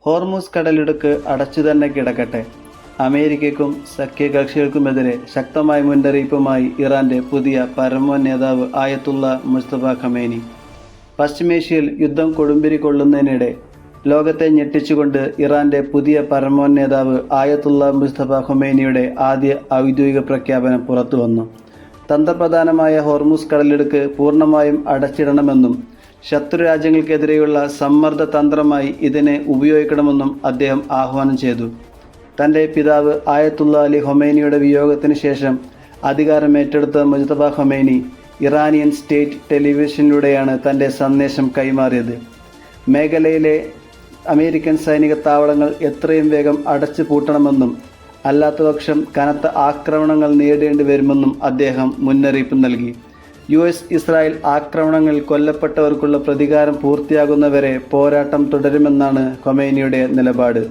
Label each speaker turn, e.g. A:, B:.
A: Hormuz കടലിടുക്ക് അടച്ചു തന്നെ കിടക്കട്ടെ. അമേരിക്കയ്ക്കും സഖ്യകക്ഷികൾക്കുമെതിരെ ശക്തമായ മുന്നറിയിപ്പുമായി ഇറാന്റെ പുതിയ പരമോന്നത നേതാവ് ആയത്തുള്ള മുസ്തഫ ഖമേനി. പശ്ചിമേഷ്യയിൽ യുദ്ധം കൊടുമ്പിരി കൊള്ളുന്നതിനിടെ ലോകത്തെ ഞെട്ടിച്ചുകൊണ്ട് ഇറാന്റെ പുതിയ പരമോന്നത നേതാവ് ആയത്തുള്ള മുസ്തഫ ഖമേനിയുടെ ആദ്യ ഔദ്യോഗിക പ്രഖ്യാപനം പുറത്തുവന്നു. തന്ത്രപ്രധാനമായ ഹോർമൂസ് കടലിടുക്ക് പൂർണ്ണമായും അടച്ചിടണമെന്നും ശത്രുരാജ്യങ്ങൾക്കെതിരെയുള്ള സമ്മർദ്ദ തന്ത്രമായി ഇതിനെ ഉപയോഗിക്കണമെന്നും അദ്ദേഹം ആഹ്വാനം ചെയ്തു. തൻ്റെ പിതാവ് ആയത്തുള്ള അലി ഖൊമേനിയുടെ വിയോഗത്തിന് ശേഷം അധികാരമേറ്റെടുത്ത മുസ്തഫ ഖമേനി ഇറാനിയൻ സ്റ്റേറ്റ് ടെലിവിഷനിലൂടെയാണ് തൻ്റെ സന്ദേശം കൈമാറിയത്. മേഖലയിലെ അമേരിക്കൻ സൈനിക താവളങ്ങൾ എത്രയും വേഗം അടച്ചു പൂട്ടണമെന്നും അല്ലാത്തപക്ഷം കനത്ത ആക്രമണങ്ങൾ നേരിടേണ്ടി വരുമെന്നും അദ്ദേഹം മുന്നറിയിപ്പ് നൽകി. ഇസ്രായേൽ ആക്രമണങ്ങളിൽ കൊല്ലപ്പെട്ടവർക്കുള്ള പ്രതികാരം പൂർത്തിയാകുന്നവരെ പോരാട്ടം തുടരുമെന്നാണ് ഖൊമേനിയുടെ നിലപാട്.